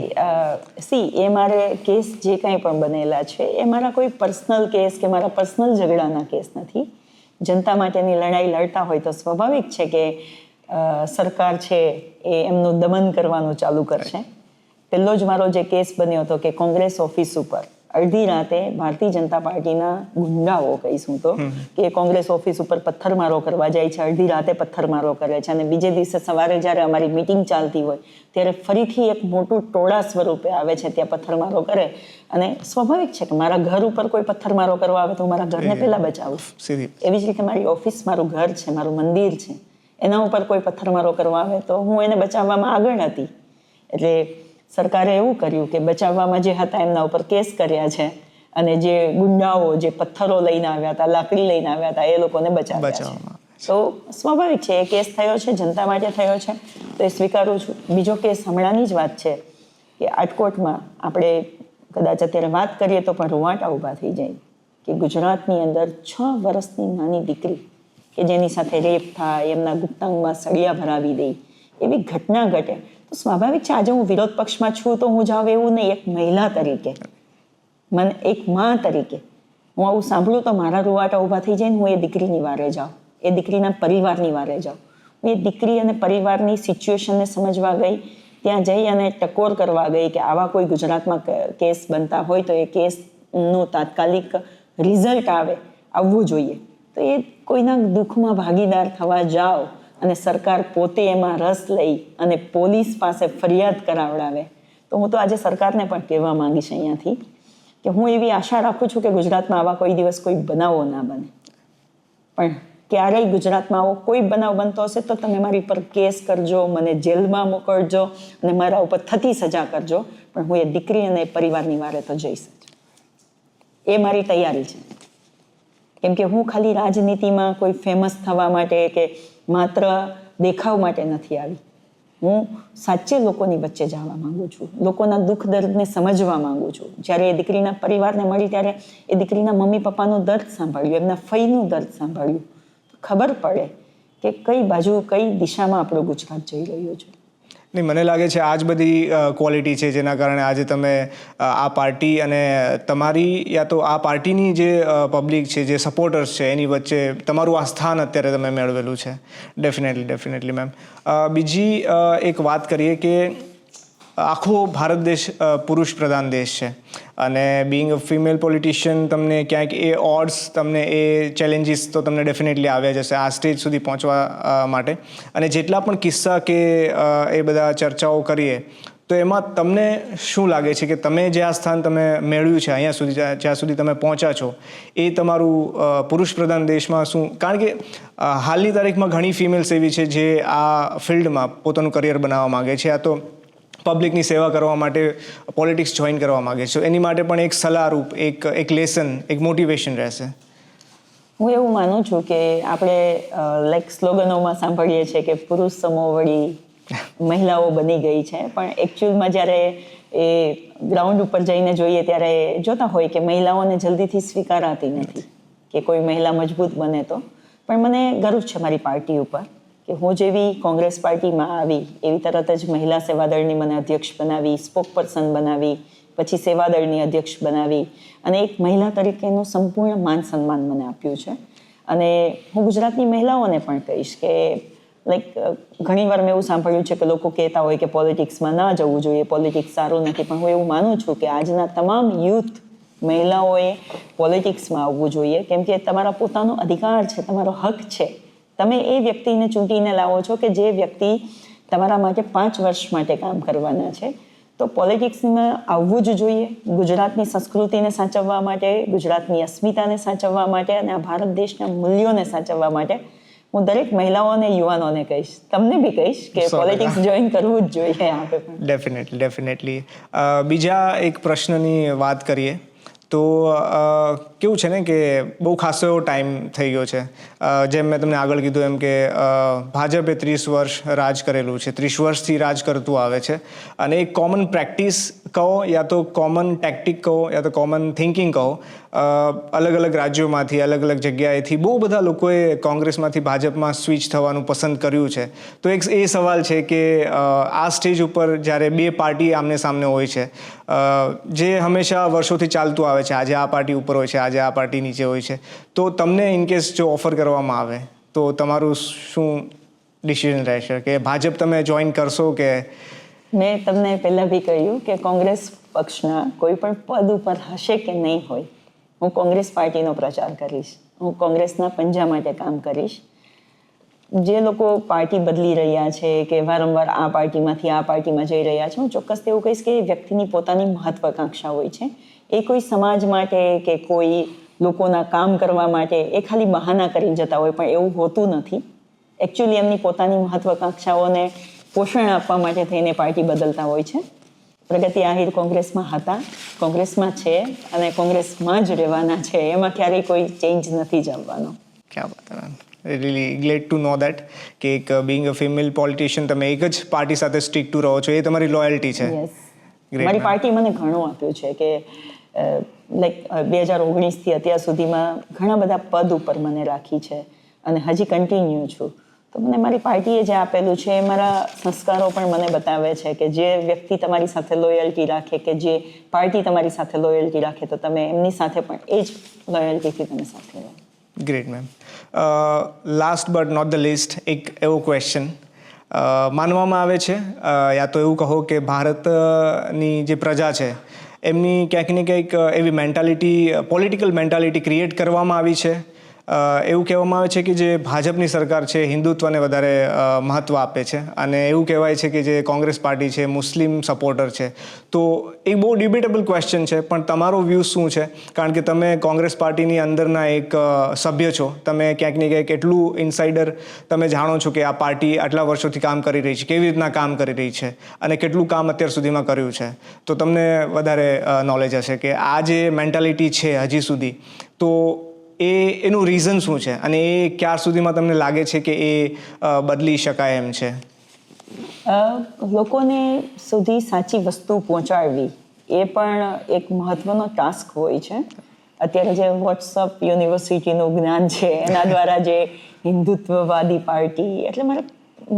એ મારે કેસ જે કંઈ પણ બનેલા છે એ મારા કોઈ પર્સનલ કેસ કે મારા પર્સનલ ઝઘડાના કેસ નથી. જનતા માટેની લડાઈ લડતા હોય તો સ્વાભાવિક છે કે સરકાર છે એ એમનું દમન કરવાનું ચાલુ કરશે. પહેલો જ મારો જે કેસ બન્યો હતો કે કોંગ્રેસ ઓફિસ ઉપર અડધી રાતે ભારતીય જનતા પાર્ટીના ગુંડાઓ કહીશું તો કે કોંગ્રેસ ઓફિસ ઉપર પથ્થરમારો કરવા જાય છે, અડધી રાતે પથ્થરમારો કરે છે. અને બીજે દિવસે સવારે જ્યારે અમારી મિટિંગ ચાલતી હોય ત્યારે ફરીથી એક મોટું ટોળા સ્વરૂપે આવે છે, ત્યાં પથ્થરમારો કરે. અને સ્વાભાવિક છે કે મારા ઘર ઉપર કોઈ પથ્થરમારો કરવા આવે તો મારા ઘરને પહેલા બચાવું. એવી જ રીતે મારી ઓફિસ મારું ઘર છે, મારું મંદિર છે, એના ઉપર કોઈ પથ્થરમારો કરવા આવે તો હું એને બચાવવામાં આગળ હતી. એટલે સરકારે એવું કર્યું કે બચાવવામાં જે હતા એમના ઉપર કેસ કર્યા છે અને જે ગુંડાઓ જે પથ્થરો લઈને આવ્યા હતા, લાકડી લઈને આવ્યા હતા, એ લોકોને બચાવ્યા છે. તો સ્વાભાવિક છે એ કેસ થયો છે, જનતા માટે થયો છે તો એ સ્વીકારું છું. બીજો કેસ હમણાંની જ વાત છે કે આટકોટમાં આપણે કદાચ અત્યારે વાત કરીએ તો પણ રૂવાટા ઊભા થઈ જાય કે ગુજરાતની અંદર 6 વર્ષની નાની દીકરી કે જેની સાથે રેપ થાય, એમના ગુપ્તાંગમાં સળિયા ભરાવી દે, એવી ઘટના ઘટે. સ્વાભાવિક છે આજે હું વિરોધ પક્ષમાં છું તો હું જાઉં એવું નહીં. એક મહિલા તરીકે, મને એક માં તરીકે હું આવું સાંભળું તો મારા રૂવાટા ઊભા થઈ જાય ને હું એ દીકરીની વારે જાઉં, એ દીકરીના પરિવારની વારે જાઉં. હું એ દીકરી અને પરિવારની સિચ્યુએશનને સમજવા ગઈ, ત્યાં જઈ અને ટકોર કરવા ગઈ કે આવા કોઈ ગુજરાતમાં કેસ બનતા હોય તો એ કેસનું તાત્કાલિક રિઝલ્ટ આવવું જોઈએ. તો એ કોઈના દુઃખમાં ભાગીદાર થવા જાઓ અને સરકાર પોતે એમાં રસ લઈ અને પોલીસ પાસે ફરિયાદ કરાવડાવે તો હું તો આજે સરકારને પણ કહેવા માંગીશ અહીંયાથી કે હું એવી આશા રાખું છું કે ગુજરાતમાં આવા કોઈ દિવસ કોઈ બનાવો ના બને. પણ ક્યારેય ગુજરાતમાં આવો કોઈ બનાવ બનતો હશે તો તમે મારી પર કેસ કરજો, મને જેલમાં મોકલજો અને મારા ઉપર થતી સજા કરજો, પણ હું એ દીકરી અને પરિવારની વારે તો જઈશ. એ મારી તૈયારી છે. કેમ કે હું ખાલી રાજનીતિમાં કોઈ ફેમસ થવા માટે કે માત્ર દેખાવ માટે નથી આવી. હું સાચે લોકોની વચ્ચે જવા માંગુ છું, લોકોના દુઃખ દર્દને સમજવા માંગુ છું. જ્યારે એ દીકરીના પરિવારને મળી ત્યારે એ દીકરીના મમ્મી પપ્પાનું દર્દ સાંભળ્યું, એમના ફઈનું દર્દ સાંભળ્યું, તો ખબર પડે કે કઈ બાજુ કઈ દિશામાં આપણું ગુજરાત જઈ રહ્યું છે. નહીં, મને લાગે છે આ જ બધી ક્વોલિટી છે જેના કારણે આજે તમે આ પાર્ટી અને તમારી યા તો આ પાર્ટીની જે પબ્લિક છે, જે સપોર્ટર્સ છે એની વચ્ચે તમારું આ સ્થાન અત્યારે તમે મેળવેલું છે. Definitely ma'am. બીજી એક વાત કરીએ કે આખો ભારત દેશ પુરુષ પ્રધાન દેશ છે અને બિંગ અ ફિમેલ પોલિટિશિયન તમને ક્યાંક એ ઓડ્સ, તમને એ ચેલેન્જીસ તો તમને ડેફિનેટલી આવ્યા જશે આ સ્ટેજ સુધી પહોંચવા માટે. અને જેટલા પણ કિસ્સા કે એ બધા ચર્ચાઓ કરીએ તો એમાં તમને શું લાગે છે કે તમે જે આ સ્થાન તમે મેળવ્યું છે અહીંયા સુધી, જ્યાં સુધી તમે પહોંચ્યા છો, એ તમારું પુરુષ પ્રધાન દેશમાં શું? કારણ કે હાલની તારીખમાં ઘણી ફિમેલ્સ એવી છે જે આ ફિલ્ડમાં પોતાનું કરિયર બનાવવા માગે છે, આ તો પબ્લિકની સેવા કરવા માટે પોલિટિક્સ જોઈન કરવા માગે છે, એની માટે પણ એક સલાહરૂપ એક લેસન, એક મોટિવેશન રહેશે? હું એવું માનું છું કે આપણે લાઈક સ્લોગનોમાં સાંભળીએ છીએ કે પુરુષ સમોવડી મહિલાઓ બની ગઈ છે, પણ એકચ્યુઅલમાં જ્યારે એ ગ્રાઉન્ડ ઉપર જઈને જોઈએ ત્યારે જોતા હોય કે મહિલાઓને જલ્દીથી સ્વીકારાતી નથી કે કોઈ મહિલા મજબૂત બને તો. પણ મને ગર્વ છે મારી પાર્ટી ઉપર કે હું જેવી કોંગ્રેસ પાર્ટીમાં આવી એવી તરત જ મહિલા સેવાદળની મને અધ્યક્ષ બનાવી, સ્પોક પર્સન બનાવી, પછી સેવાદળની અધ્યક્ષ બનાવી અને એક મહિલા તરીકેનું સંપૂર્ણ માન સન્માન મને આપ્યું છે. અને હું ગુજરાતની મહિલાઓને પણ કહીશ કે લાઈક ઘણીવાર મેં એવું સાંભળ્યું છે કે લોકો કહેતા હોય કે પોલિટિક્સમાં ના જવું જોઈએ, પોલિટિક્સ સારું નથી, પણ હું એવું માનું છું કે આજના તમામ યુથ મહિલાઓએ પોલિટિક્સમાં આવવું જોઈએ, કેમ કે તમારા પોતાનો અધિકાર છે, તમારો હક છે. તમે એ વ્યક્તિને ચૂંટીને લાવો છો કે જે વ્યક્તિ તમારા માટે 5 વર્ષ માટે કામ કરવાના છે. તો પોલિટિક્સમાં આવવું જ જોઈએ ગુજરાતની સંસ્કૃતિને સાચવવા માટે, ગુજરાતની અસ્મિતાને સાચવવા માટે અને આ ભારત દેશના મૂલ્યોને સાચવવા માટે. હું દરેક મહિલાઓ અને યુવાનોને કહીશ, તમને બી કહીશ કે પોલિટિક્સ જોઈન કરવું જ જોઈએ આપણે પણ. ડેફિનેટલી. બીજા એક પ્રશ્નની વાત કરીએ તો કેવું છે ને કે બહુ ખાસો એવો ટાઈમ થઈ ગયો છે, જેમ મેં તમને આગળ કીધું એમ કે ભાજપે 30 વર્ષ રાજ કરેલું છે, 30 વર્ષથી રાજ કરતું આવે છે, અને એક કોમન પ્રેક્ટિસ કહો યા તો કોમન ટેક્ટિક કહો યા તો કોમન થિંકિંગ કહો, અલગ અલગ રાજ્યોમાંથી અલગ અલગ જગ્યાએથી બહુ બધા લોકોએ કોંગ્રેસમાંથી ભાજપમાં સ્વિચ થવાનું પસંદ કર્યું છે. તો એક એ સવાલ છે કે આ સ્ટેજ ઉપર જ્યારે બે પાર્ટી આમને સામને હોય છે, જે હંમેશા વર્ષોથી ચાલતું આવે છે, આજે આ પાર્ટી ઉપર હોય છે, આજે આ પાર્ટી નીચે હોય છે, તો તમને ઇનકેસ જો ઓફર કરવામાં આવે તો તમારું શું ડિસિઝન રહેશે કે ભાજપ તમે જોઈન કરશો કે? મેં તમને પહેલાં બી કહ્યું કે કોંગ્રેસ પક્ષના કોઈ પણ પદ ઉપર હશે કે નહીં હોય, હું કોંગ્રેસ પાર્ટીનો પ્રચાર કરીશ, હું કોંગ્રેસના પંજા માટે કામ કરીશ. જે લોકો પાર્ટી બદલી રહ્યા છે કે વારંવાર આ પાર્ટીમાંથી આ પાર્ટીમાં જઈ રહ્યા છે, હું ચોક્કસ એવું કહીશ કે એ વ્યક્તિની પોતાની મહત્વાકાંક્ષા હોય છે. એ કોઈ સમાજ માટે કે કોઈ લોકોના કામ કરવા માટે એ ખાલી બહાના કરીને જતા હોય, પણ એવું હોતું નથી. એકચ્યુઅલી એમની પોતાની મહત્વાકાંક્ષાઓને પોષણ આપવા માટે થઈને પાર્ટી બદલતા હોય છે. પ્રગતિ આહિર કોંગ્રેસમાં હતા, કોંગ્રેસમાં છે અને કોંગ્રેસમાં જ રહેવાના છે, એમાં ક્યારેય કોઈ ચેન્જ નથી જ આવવાનો. ક્યાં વાત ma'am, really glad to know that કે એક બિંગ અ ફિમેલ પોલિટિશિયન તમે એક જ પાર્ટી સાથે સ્ટિક ટુ રહો છો, એ તમારી લોયલ્ટી છે. મારી પાર્ટી મને ઘણું આપ્યું છે કે લાઈક 2019થી અત્યાર સુધીમાં ઘણા બધા પદ ઉપર મને રાખી છે અને હજી કન્ટિન્યુ છું. તો મને મારી પાર્ટીએ જે આપેલું છે, મારા સંસ્કારો પણ મને બતાવે છે કે જે વ્યક્તિ તમારી સાથે લોયલ્ટી રાખે, કે જે પાર્ટી તમારી સાથે લોયલ્ટી રાખે, તો તમે એમની સાથે પણ એ જ લોયલ્ટીથી તમે સાથે રહો. Great ma'am. Last but not the least, એક એવો ક્વેશ્ચન માનવામાં આવે છે, યા તો એવું કહો કે ભારતની જે પ્રજા છે એમની ક્યાંક ને ક્યાંક એવી મેન્ટાલિટી, પોલિટિકલ મેન્ટાલિટી ક્રિએટ કરવામાં આવી છે. એવું કહેવામાં આવે છે કે જે ભાજપની સરકાર છે હિન્દુત્વને વધારે મહત્ત્વ આપે છે, અને એવું કહેવાય છે કે જે કોંગ્રેસ પાર્ટી છે મુસ્લિમ સપોર્ટર છે. તો એ બહુ ડિબેટેબલ ક્વેશ્ચન છે, પણ તમારો વ્યૂ શું છે? કારણ કે તમે કોંગ્રેસ પાર્ટીની અંદરના એક સભ્ય છો, તમે ક્યાંક ને ક્યાંક એટલું ઇનસાઇડર તમે જાણો છો કે આ પાર્ટી આટલા વર્ષોથી કામ કરી રહી છે, કેવી રીતના કામ કરી રહી છે અને કેટલું કામ અત્યાર સુધીમાં કર્યું છે. તો તમને વધારે નોલેજ હશે કે આ જે મેન્ટાલિટી છે હજી સુધી, તો એનું રીઝન શું છે અને એ ક્યાર સુધીમાં તમને લાગે છે કે એ બદલી શકાય એમ છે? લોકોને સુધી સાચી વસ્તુ પહોંચાડવી એ પણ એક મહત્વનો ટાસ્ક હોય છે. અત્યારે જે વોટ્સઅપ યુનિવર્સિટીનું જ્ઞાન છે એના દ્વારા જે હિન્દુત્વવાદી પાર્ટી, એટલે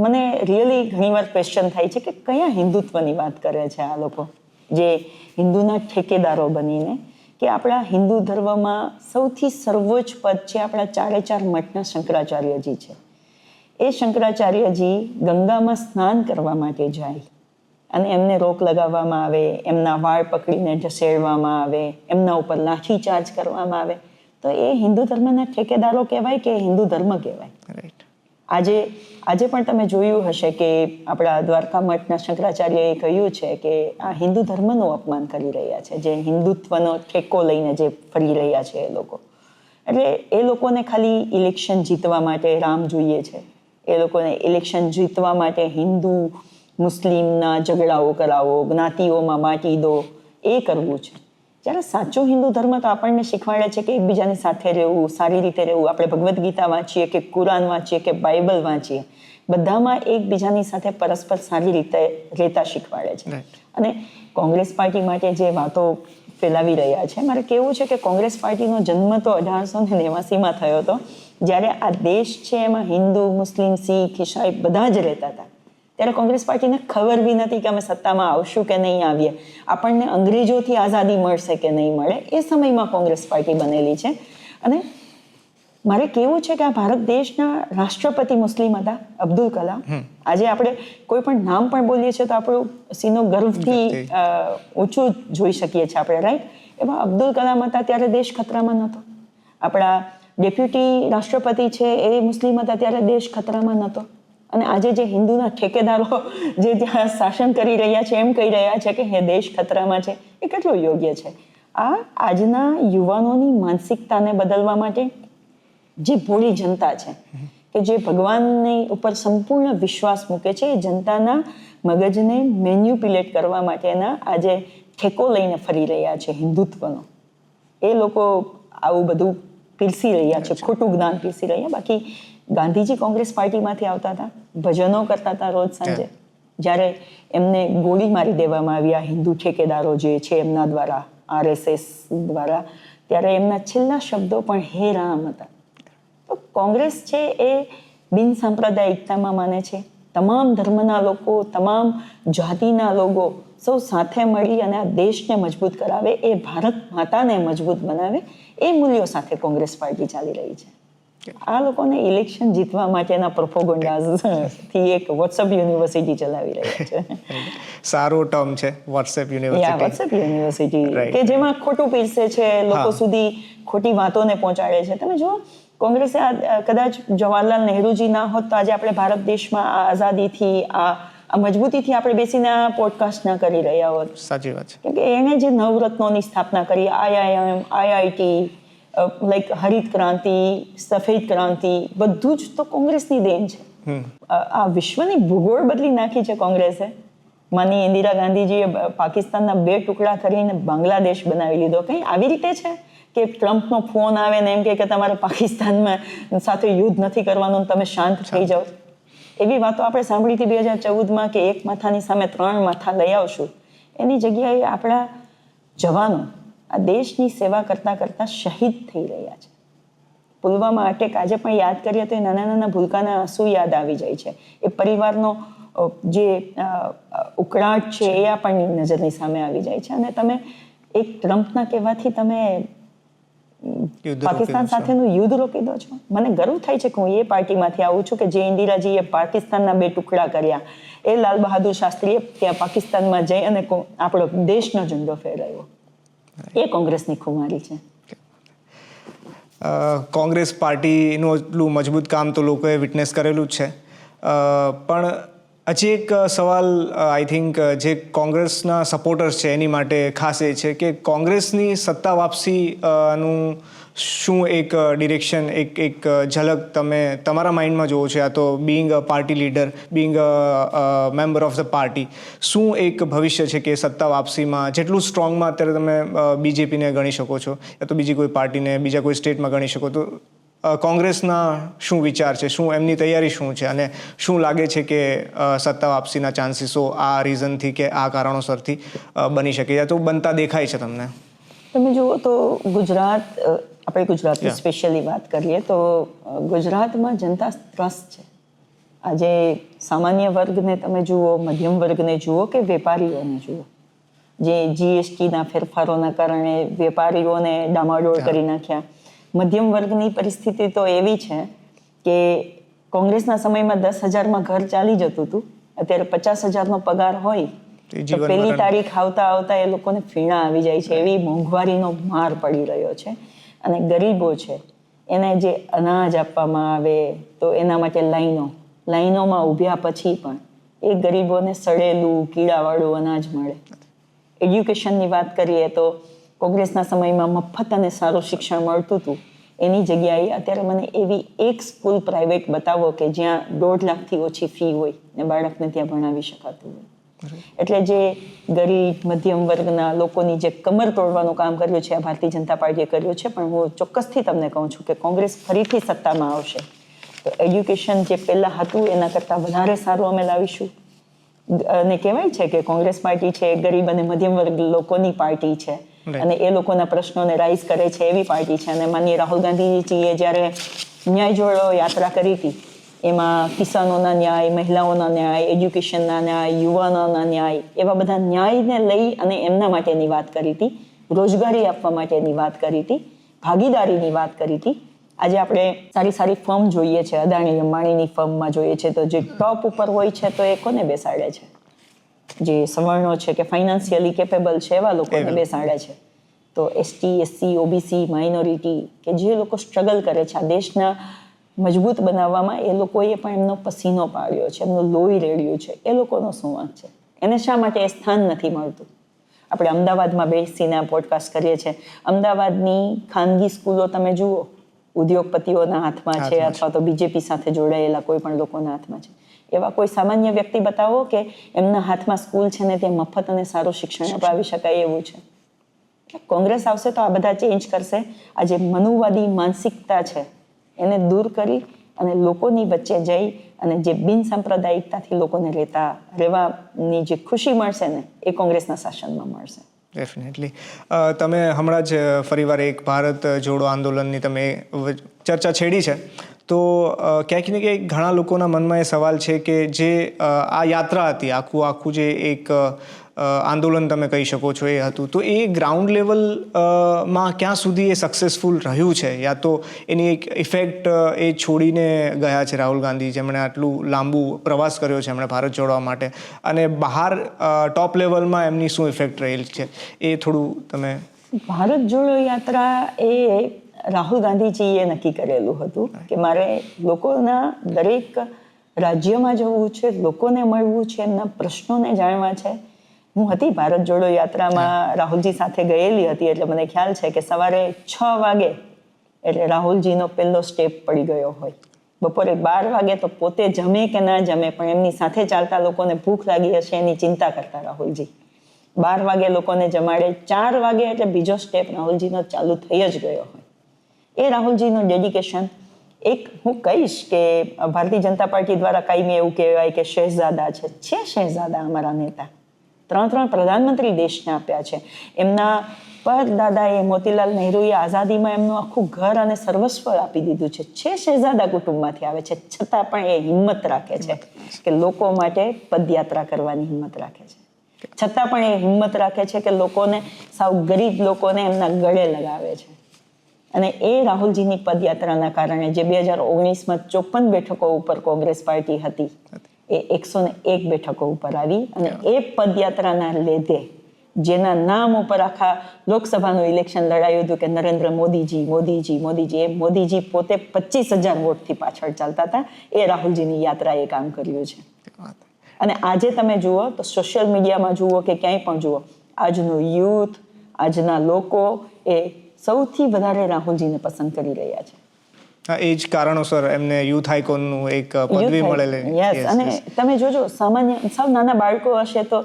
મને રિયલી ઘણીવાર ક્વેશ્ચન થાય છે કે કયા હિન્દુત્વની વાત કરે છે આ લોકો, જે હિન્દુના ઠેકેદારો બનીને. કે આપણા હિન્દુ ધર્મમાં સૌથી સર્વોચ્ચ પદ છે આપણા 4 મઠના શંકરાચાર્યજી છે. એ શંકરાચાર્યજી ગંગામાં સ્નાન કરવા માટે જાય અને એમને રોક લગાવવામાં આવે, એમના વાળ પકડીને ઢસેડવામાં આવે, એમના ઉપર લાઠીચાર્જ કરવામાં આવે, તો એ હિન્દુ ધર્મના ઠેકેદારો કહેવાય કે હિન્દુ ધર્મ કહેવાય? રાઈટ. આજે પણ તમે જોયું હશે કે આપણા દ્વારકા મઠના શંકરાચાર્યએ કહ્યું છે કે આ હિન્દુ ધર્મનું અપમાન કરી રહ્યા છે, જે હિન્દુત્વનો ઠેકો લઈને જે ફરી રહ્યા છે એ લોકો. એટલે એ લોકોને ખાલી ઇલેક્શન જીતવા માટે રામ જોઈએ છે, એ લોકોને ઇલેક્શન જીતવા માટે હિન્દુ મુસ્લિમના ઝઘડાઓ કરાવો, જ્ઞાતિઓમાં બાંટી દો, એ કરવું છે. જ્યારે સાચો હિન્દુ ધર્મ તો આપણને શીખવાડે છે કે એકબીજાની સાથે રહેવું, સારી રીતે રહેવું. આપણે ભગવદ્ ગીતા વાંચીએ કે કુરાન વાંચીએ કે બાઇબલ વાંચીએ, બધામાં એકબીજાની સાથે પરસ્પર સારી રીતે રહેતા શીખવાડે છે. અને કોંગ્રેસ પાર્ટી માટે જે વાતો ફેલાવી રહ્યા છે, મારે કહેવું છે કે કોંગ્રેસ પાર્ટીનો જન્મ તો 1889માં થયો હતો, જ્યારે આ દેશ છે એમાં હિન્દુ, મુસ્લિમ, શીખ, ઈસાઈ બધા જ રહેતા હતા. ત્યારે કોંગ્રેસ પાર્ટીને ખબર બી નથી કે અમે સત્તામાં આવશું કે નહીં આવીએ, આપણને અંગ્રેજોથી આઝાદી મળશે કે નહીં મળે. એ સમયમાં કોંગ્રેસ પાર્ટી બનેલી છે. અને મારે કહેવું છે કે આ ભારત દેશના રાષ્ટ્રપતિ મુસ્લિમ હતા, અબ્દુલ કલામ. આજે આપણે કોઈ પણ નામ પણ બોલીએ છીએ તો આપણું સીનો ગર્વથી ઊંચું જોઈ શકીએ છીએ આપણે, રાઈટ? એમાં અબ્દુલ કલામ હતા ત્યારે દેશ ખતરામાં નહોતો. આપણા ડેપ્યુટી રાષ્ટ્રપતિ છે એ મુસ્લિમ હતા ત્યારે દેશ ખતરામાં નહોતો. અને આજે જે હિન્દુના ઠેકેદારો જે ત્યાં શાસન કરી રહ્યા છે એમ કહી રહ્યા છે કે હે દેશ ખતરામાં છે, એ કેટલું યોગ્ય છે? આ આજના યુવાનોની માનસિકતાને બદલવા માટે જે ભોળી જનતા છે કે જે ભગવાનની ઉપર સંપૂર્ણ વિશ્વાસ મૂકે છે, એ જનતાના મગજને મેન્યુપ્યુલેટ કરવા માટેના આજે ઠેકો લઈને ફરી રહ્યા છે હિન્દુત્વનો. એ લોકો આવું બધું પીરસી રહ્યા છે, ખોટું જ્ઞાન પીરસી રહ્યા. બાકી ગાંધીજી કોંગ્રેસ પાર્ટીમાંથી આવતા હતા, ભજનો કરતા હતા રોજ સાંજે. જ્યારે એમને ગોળી મારી દેવામાં આવ્યા હિન્દુ ઠેકેદારો જે છે એમના દ્વારા, RSS દ્વારા, ત્યારે એમના છેલ્લા શબ્દો પણ હે રામ હતા. તો કોંગ્રેસ છે એ બિન સાંપ્રદાયિકતામાં માને છે. તમામ ધર્મના લોકો, તમામ જાતિના લોકો સૌ સાથે મળી અને આ દેશને મજબૂત કરાવે, એ ભારત માતાને મજબૂત બનાવે, એ મૂલ્યો સાથે કોંગ્રેસ પાર્ટી ચાલી રહી છે. આ લોકોને ઇલેક્શન જીતવા માટેના પ્રોપોગન્ડાથી એક વોટ્સએપ યુનિવર્સિટી ચલાવી રહ્યા છે. સારો ટર્મ છે વોટ્સએપ યુનિવર્સિટી. વોટ્સએપ યુનિવર્સિટી કે જેમાં ખોટું પીરસે છે, લોકો સુધી ખોટી વાતોને પહોંચાડે છે. તમે જુઓ, કોંગ્રેસે કદાચ જવાહરલાલ નહેરુજી ના હોત તો આજે આપણે ભારત દેશમાં આ આઝાદીથી, આ મજબૂતીથી આપણે બેસીને આ પોડકાસ્ટ ના કરી રહ્યા હોત. સાચી વાત છે. કેમ કે એણે જે નવરત્નોની સ્થાપના કરી, IIM, IIT, લાઈક હરિત ક્રાંતિ, સફેદ ક્રાંતિ, બધું જ તો કોંગ્રેસની દેન છે. આ વિશ્વની ભૂગોળ બદલી નાખી છે કોંગ્રેસે. માની ઇન્દિરા ગાંધીજીએ પાકિસ્તાનના 2 ટુકડા કરીને બાંગ્લાદેશ બનાવી લીધો. કંઈ આવી રીતે છે કે ટ્રમ્પનો ફોન આવે ને એમ કે તમારે પાકિસ્તાનમાં સાથે યુદ્ધ નથી કરવાનું, તમે શાંત થઈ જાઓ? એવી વાતો આપણે સાંભળી હતી 2014માં કે એક માથાની સામે 3 માથા લઈ આવશું. એની જગ્યાએ આપણા જવાનો આ દેશની સેવા કરતાં કરતાં શહીદ થઈ રહ્યા છે. પુલવામા અટેક આજે પણ યાદ કરીએ તો એ નાના નાના ભૂલકાના આંસુ યાદ આવી જાય છે. એ પરિવારનો જે ઉકળાટ છે એ આપણની નજરની સામે આવી જાય છે. અને તમે એક ટ્રમ્પના કહેવાથી તમે પાકિસ્તાન સાથેનું યુદ્ધ રોકી દો છો. મને ગર્વ થાય છે કે હું એ પાર્ટીમાંથી આવું છું કે જે ઇન્દિરાજીએ પાકિસ્તાનના 2 ટુકડા કર્યા, એ લાલ બહાદુર શાસ્ત્રીએ ત્યાં પાકિસ્તાનમાં જઈ અને આપણો દેશનો ઝંડો ફેરાવ્યો. એ કોંગ્રેસની ખુમારી છે. કોંગ્રેસ પાર્ટીનું એટલું મજબૂત કામ તો લોકોએ વિટનેસ કરેલું જ છે. પણ હજી એક સવાલ આઈ થિંક જે કોંગ્રેસના સપોર્ટર્સ છે એની માટે ખાસ એ છે કે કોંગ્રેસની સત્તા વાપસીનું શું એક ડિરેક્શન, એક ઝલક તમે તમારા માઇન્ડમાં જોવો છો? યા તો being a party leader, being a member of the party, શું એક ભવિષ્ય છે કે સત્તા વાપસીમાં જેટલું સ્ટ્રોંગમાં અત્યારે તમે BJPને ગણી શકો છો યા તો બીજી કોઈ પાર્ટીને બીજા કોઈ સ્ટેટમાં ગણી શકો, તો કોંગ્રેસના શું વિચાર છે, શું એમની તૈયારી શું છે, અને શું લાગે છે કે સત્તા વાપસીના ચાન્સીસો આ રીઝનથી કે આ કારણોસરથી બની શકે યા તો બનતા દેખાય છે તમને? તમે જુઓ તો ગુજરાત, આપણે ગુજરાતની સ્પેશિયલી વાત કરીએ તો ગુજરાતમાં જનતા ત્રસ્ત છે. આજે સામાન્ય વર્ગને તમે જુઓ, મધ્યમ વર્ગને જુઓ કે વેપારીઓને જુઓ, જે GSTના ફેરફારોના કારણે વેપારીઓને ડામાડોળ કરી નાખ્યા. મધ્યમ વર્ગની પરિસ્થિતિ તો એવી છે કે કોંગ્રેસના સમયમાં 10,000માં ઘર ચાલી જતું હતું, અત્યારે 50,000નો પગાર હોય તો પહેલી તારીખ આવતા આવતા એ લોકોને ફીણા આવી જાય છે. એવી મોંઘવારીનો માર પડી રહ્યો છે. અને ગરીબો છે એને જે અનાજ આપવામાં આવે તો એના માટે લાઈનોમાં ઊભ્યા પછી પણ એ ગરીબોને સડેલું કીડાવાળું અનાજ મળે. એડ્યુકેશનની વાત કરીએ તો કોંગ્રેસના સમયમાં મફત અને સારું શિક્ષણ મળતું હતું. એની જગ્યાએ અત્યારે મને એવી એક સ્કૂલ પ્રાઇવેટ બતાવો કે જ્યાં 1.5 લાખથી ઓછી ફી હોય ને બાળકને ત્યાં ભણાવી શકાતું હોય. એટલે જે ગરીબ મધ્યમ વર્ગના લોકોની જે કમર તોડવાનું કામ કર્યું છે આ ભારતીય જનતા પાર્ટીએ કર્યું છે. પણ હું ચોક્કસથી તમને કહું છું કે કોંગ્રેસ ફરીથી સત્તામાં આવશે તો એજ્યુકેશન જે પહેલાં હતું એના કરતાં વધારે સારું અમે લાવીશું. અને કહેવાય છે કે કોંગ્રેસ પાર્ટી છે ગરીબ અને મધ્યમ વર્ગ લોકોની પાર્ટી છે અને એ લોકોના પ્રશ્નોને રાઇઝ કરે છે એવી પાર્ટી છે. અને માનનીય રાહુલ ગાંધીજીએ જ્યારે ન્યાય જોડો યાત્રા કરી હતી એમાં કિસાનોના ન્યાય, મહિલાઓના ન્યાય, એજ્યુકેશનના ન્યાય, યુવાનોના ન્યાય, એવા બધા ન્યાયને લઈ અને એમના માટેની વાત કરી હતી, રોજગારી આપવા માટેની વાત કરી હતી, ભાગીદારીની વાત કરી હતી. આજે આપણે સારી સારી ફર્મ જોઈએ છે, અદાણી અંબાણીની ફર્મમાં જોઈએ છે તો જે ટોપ ઉપર હોય છે તો એ કોને બેસાડે છે? જે સવર્ણો છે કે ફાઇનાન્શિયલી કેપેબલ છે એવા લોકોને બેસાડે છે. તો એસટી, એસસી, ઓબીસી, માઇનોરિટી કે જે લોકો સ્ટ્રગલ કરે છે આ દેશના મજબૂત બનાવવામાં એ લોકોએ પણ એમનો પસીનો પાડ્યો છે, એમનું લોહી રેડ્યું છે. એ લોકોનો શું વાંક છે? એને શા માટે એ સ્થાન નથી મળતું? આપણે અમદાવાદમાં બેસીને પોડકાસ્ટ કરીએ છીએ. અમદાવાદની ખાનગી સ્કૂલો તમે જુઓ, ઉદ્યોગપતિઓના હાથમાં છે અથવા તો બીજેપી સાથે જોડાયેલા કોઈ પણ લોકોના હાથમાં છે. એવા કોઈ સામાન્ય વ્યક્તિ બતાવો કે એમના હાથમાં સ્કૂલ છે ને ત્યાં મફત અને સારું શિક્ષણ અપાવી શકાય એવું છે. કોંગ્રેસ આવશે તો આ બધા ચેન્જ કરશે. આ જે મનુવાદી માનસિકતા છે એને દૂર કરી અને લોકોની વચ્ચે જઈ અને જે બિનસાંપ્રદાયિકતાથી લોકોને રહેવાની જે ખુશી મળશે ને એ કોંગ્રેસના શાસનમાં મળશે. ડેફિનેટલી. તમે હમણાં જ ફરીવાર એક ભારત જોડો આંદોલનની તમે ચર્ચા છેડી છે તો ક્યાંક ને ક્યાંક ઘણા લોકોના મનમાં એ સવાલ છે કે જે આ યાત્રા હતી આખું જે એક આંદોલન તમે કહી શકો છો એ હતું તો એ ગ્રાઉન્ડ લેવલમાં ક્યાં સુધી એ સક્સેસફુલ રહ્યું છે યા તો એની એક ઇફેક્ટ એ છોડીને ગયા છે રાહુલ ગાંધી જેમણે આટલું લાંબુ પ્રવાસ કર્યો છે એમણે ભારત જોડવા માટે અને બહાર ટોપ લેવલમાં એમની શું ઇફેક્ટ રહેલી છે એ થોડું તમે. ભારત જોડો યાત્રા એ રાહુલ ગાંધીજીએ નક્કી કરેલું હતું કે મારે લોકોના દરેક રાજ્યમાં જવું છે, લોકોને મળવું છે, એમના પ્રશ્નોને જાણવા છે. હું હતી ભારત જોડો યાત્રામાં રાહુલજી સાથે ગયેલી હતી એટલે મને ખ્યાલ છે કે સવારે 6 વાગે એટલે રાહુલજીનો પહેલો સ્ટેપ પડી ગયો હોય. બપોરે 12 વાગે તો પોતે જમે કે ના જમે પણ એમની સાથે ચાલતા લોકોને ભૂખ લાગી હશે એની ચિંતા કરતા રાહુલજી. 12 વાગે લોકોને જમાડે, 4 વાગે એટલે બીજો સ્ટેપ રાહુલજીનો ચાલુ થઈ જ ગયો હોય. એ રાહુલજીનું ડેડિકેશન એક હું કહીશ કે ભારતીય જનતા પાર્ટી દ્વારા કાયમી એવું કહેવાય કે શહેજાદા છે શહેજાદા અમારા નેતા. 3 પ્રધાનમંત્રી દેશને આપ્યા છે. એમના પરદાદાએ મોતીલાલ નહેરુએ આઝાદીમાં એમનું આખું ઘર અને સર્વસ્વ આપી દીધું છે. શહેજાદા કુટુંબમાંથી આવે છે છતાં પણ એ હિંમત રાખે છે કે લોકો માટે પદયાત્રા કરવાની હિંમત રાખે છે. છતાં પણ એ હિંમત રાખે છે કે લોકોને સાવ ગરીબ લોકોને એમના ગળે લગાવે છે. અને એ રાહુલજીની પદયાત્રાના કારણે જે 2019માં 54 બેઠકો ઉપર કોંગ્રેસ પાર્ટી હતી એ 101 બેઠકો ઉપર આવી અને એ પદયાત્રાના લીધે જેના નામ ઉપર આખા લોકસભાનું ઇલેક્શન લડાયું હતું કે નરેન્દ્ર મોદીજી એ મોદીજી પોતે 25,000 વોટથી પાછળ ચાલતા હતા. એ રાહુલજીની યાત્રાએ કામ કર્યું છે. અને આજે તમે જુઓ તો સોશિયલ મીડિયામાં જુઓ કે ક્યાંય પણ જુઓ આજનું યુથ, આજના લોકો એ સૌથી વધારે રાહુલજીને પસંદ કરી રહ્યા છે. એ જ કારણોસર એમને યુથ આઇકોનનું એક પદવી મળેલી. યસ. અને તમે જોજો સામાન્ય સાવ નાના બાળકો હશે તો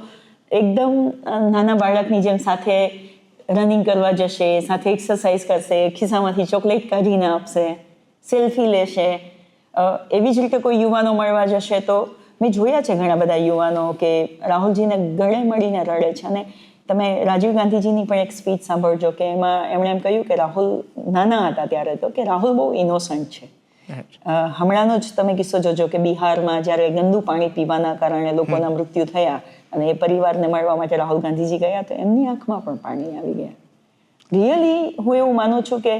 એકદમ નાના બાળકની જેમ સાથે રનિંગ કરવા જશે, સાથે એક્સરસાઇઝ કરશે, ખિસ્સામાંથી ચોકલેટ કાઢીને આપશે, સેલ્ફી લેશે. એવી જ રીતે કોઈ યુવાનો મળવા જશે તો મેં જોયા છે ઘણા બધા યુવાનો કે રાહુલજીને ગળે મળીને રડે છે. અને તમે રાજીવ ગાંધીજીની પણ એક સ્પીચ સાંભળજો કે એમાં એમણે એમ કહ્યું કે રાહુલ નાના હતા ત્યારે તો કે રાહુલ બહુ ઇનોસન્ટ છે. હમણાંનો જ તમે કિસ્સો જોજો કે બિહારમાં જ્યારે ગંદુ પાણી પીવાના કારણે લોકોના મૃત્યુ થયા અને એ પરિવારને મળવા માટે રાહુલ ગાંધીજી ગયા તો એમની આંખમાં પણ પાણી આવી ગયા. રિયલી હું એવું માનું છું કે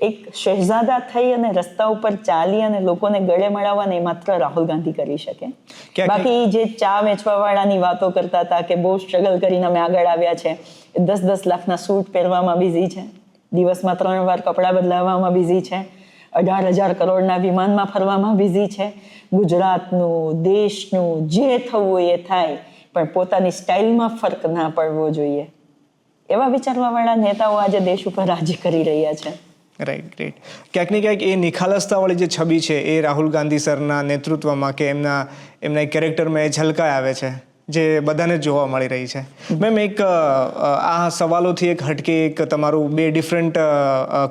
એક શહેજાદા થઈ અને રસ્તા ઉપર ચાલી અને લોકોને ગળે મળાવવાને માત્ર રાહુલ ગાંધી કરી શકે. બાકી જે ચા વેચવાવાળાની વાતો કરતા હતા કે બહુ સ્ટ્રગલ કરીને અમે આગળ આવ્યા છે, 10-10 લાખના સૂટ પહેરવામાં બિઝી છે, દિવસમાં 3 વાર કપડાં બદલાવવામાં બિઝી છે, 18,000 કરોડના વિમાનમાં ફરવામાં બિઝી છે. ગુજરાતનું, દેશનું જે થવું એ થાય પણ પોતાની સ્ટાઇલમાં ફર્ક ના પડવો જોઈએ. એવા વિચારવાવાળા નેતાઓ આજે દેશ ઉપર રાજ કરી રહ્યા છે. Right great. ક્યાંક ને ક્યાંક એ નિખાલસતાવાળી જે છબી છે એ રાહુલ ગાંધી સરના નેતૃત્વમાં કે એમના એક કેરેક્ટરમાં એ ઝલકાય આવે છે જે બધાને જોવા મળી રહી છે. મેમ એક આ સવાલોથી એક હટકે એક તમારું બે ડિફરન્ટ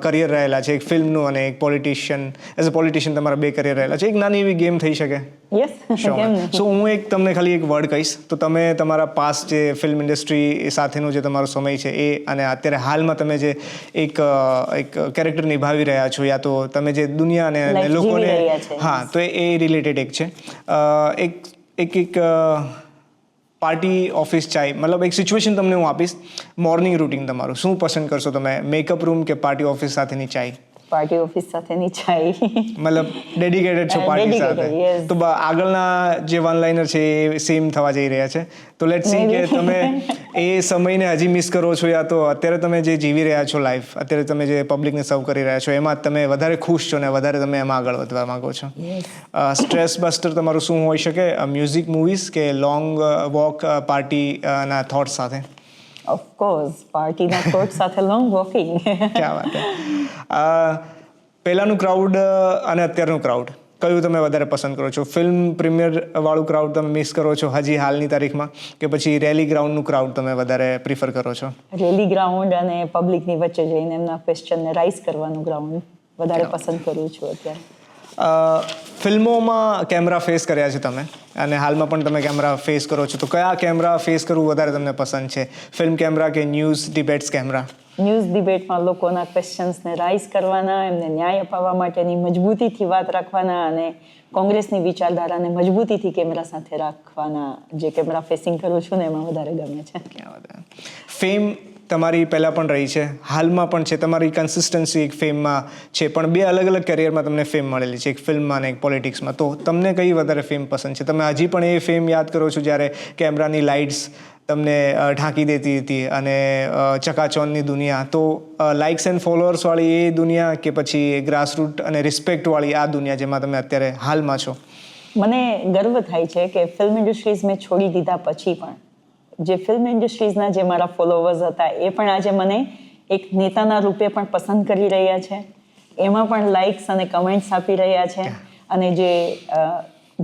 કરિયર રહેલા છે, એક ફિલ્મનું અને એક પોલિટિશિયન. એઝ અ પોલિટિશિયન તમારા બે કરિયર રહેલા છે. એક નાની એવી ગેમ થઈ શકે? યસ, કેમ નહીં. સો હું તમને ખાલી એક વર્ડ કહીશ, તો તમે તમારા પાસ્ટ જે ફિલ્મ ઇન્ડસ્ટ્રી સાથેનો જે તમારો સમય છે એ અને અત્યારે હાલમાં તમે જે એક કેરેક્ટર નિભાવી રહ્યા છો, યા તો તમે જે દુનિયાને અને લોકોને, હા, તો એ રિલેટેડ એક છે. એક પાર્ટી ઓફિસ ચાય, મતલબ એક સિચ્યુએશન તમને હું આપીશ. મોર્નિંગ રૂટીન તમારું શું પસંદ કરશો તમે, મેકઅપ રૂમ કે પાર્ટી ઓફિસ સાથેની ચાય? પાર્ટી ઓફિસ સાથેની ચાય. મતલબ ડેડિકેટેડ છો પાર્ટી સાથે. તો આગળના જે વન લાઇનર છે એ સેમ થવા જઈ રહ્યા છે. તો લેટ્સ સી કે તમે એ સમયને હજી મિસ કરો છો, યા તો અત્યારે તમે જે જીવી રહ્યા છો લાઈફ, અત્યારે તમે જે પબ્લિકને સર્વ કરી રહ્યા છો એમાં તમે વધારે ખુશ છો ને વધારે તમે એમાં આગળ વધવા માંગો છો. સ્ટ્રેસ બસ્ટર તમારું શું હોઈ શકે? મ્યુઝિક, મૂવીઝ કે લોંગ વોક પાર્ટી ના થોટ સાથે? ઓફકોર્સ પાર્ટીના થોટ સાથે લોંગ વોકિંગ. ક્યાં વાત છે. પહેલાંનું ક્રાઉડ અને અત્યારનું ક્રાઉડ કયું તમે વધારે પસંદ કરો છો? ફિલ્મ પ્રીમિયર વાળું ક્રાઉડ તમે મિસ કરો છો હજી હાલની તારીખમાં, કે પછી રેલી ગ્રાઉન્ડનું ક્રાઉડ તમે વધારે પ્રિફર કરો છો? રેલી ગ્રાઉન્ડ અને પબ્લિકની વચ્ચે જઈને એમના ક્વેશ્ચનને રાઇઝ કરવાનું ગ્રાઉન્ડ વધારે પસંદ કરું છું અત્યારે. ફિલ્મોમાં કેમેરા ફેસ કર્યા છે તમે અને હાલમાં પણ તમે કેમેરા ફેસ કરો છો, તો કયા કેમેરા ફેસ કરવું વધારે તમને પસંદ છે? ફિલ્મ કેમેરા કે ન્યૂઝ ડિબેટ્સ કેમેરા? ન્યૂઝ ડિબેટમાં લોકોના ક્વેશ્ચન્સને રાઇઝ કરવાના, એમને ન્યાય અપાવવા માટેની મજબૂતીથી વાત રાખવાના અને કોંગ્રેસની વિચારધારાને મજબૂતીથી કેમેરા સાથે રાખવાના જે કેમેરા ફેસિંગ કરું છું ને એમાં વધારે ગમે છે. ફેમ તમારી પહેલાં પણ રહી છે, હાલમાં પણ છે, તમારી કન્સિસ્ટન્સી એક ફેમમાં છે, પણ બે અલગ અલગ કરિયરમાં તમને ફેમ મળેલી છે, એક ફિલ્મમાં અને એક પોલિટિક્સમાં. તો તમને કઈ વધારે ફેમ પસંદ છે? તમે હજી પણ એ ફેમ યાદ કરો છો જ્યારે કેમેરાની લાઇટ્સ તમને ઢાંકી દેતી હતી અને ચકાચોંધની દુનિયા? તો લાઇક્સ એન્ડ ફોલોઅર્સવાળી એ દુનિયા કે પછી ગ્રાસરૂટ અને રિસ્પેક્ટવાળી આ દુનિયા જેમાં તમે અત્યારે હાલમાં છો? મને ગર્વ થાય છે કે ફિલ્મ ઇન્ડસ્ટ્રીઝ મેં છોડી દીધા પછી પણ જે ફિલ્મ ઇન્ડસ્ટ્રીઝના જે મારા ફોલોવર્સ હતા એ પણ આજે મને એક નેતાના રૂપે પણ પસંદ કરી રહ્યા છે. એમાં પણ લાઇક્સ અને કમેન્ટ્સ આપી રહ્યા છે અને જે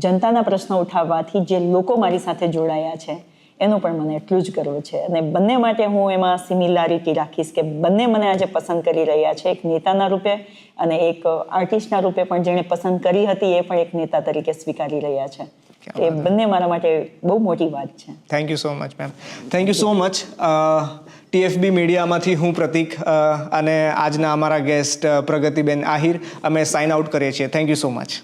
જનતાના પ્રશ્નો ઉઠાવવાથી જે લોકો મારી સાથે જોડાયા છે એનું પણ મને એટલું જ ગર્વ છે. અને બંને માટે હું એમાં સિમિલારિટી રાખીશ કે બંને મને આજે પસંદ કરી રહ્યા છે, એક નેતાના રૂપે અને એક આર્ટિસ્ટના રૂપે પણ જેણે પસંદ કરી હતી એ પણ એક નેતા તરીકે સ્વીકારી રહ્યા છે. એ બંને મારા માટે બહુ મોટી વાત છે. Thank you so much ma'am. Thank you so much. TFB મીડિયામાંથી હું પ્રતિક અને આજના અમારા ગેસ્ટ પ્રગતિબેન આહિર અમે સાઇન આઉટ કરીએ છીએ. Thank you so much.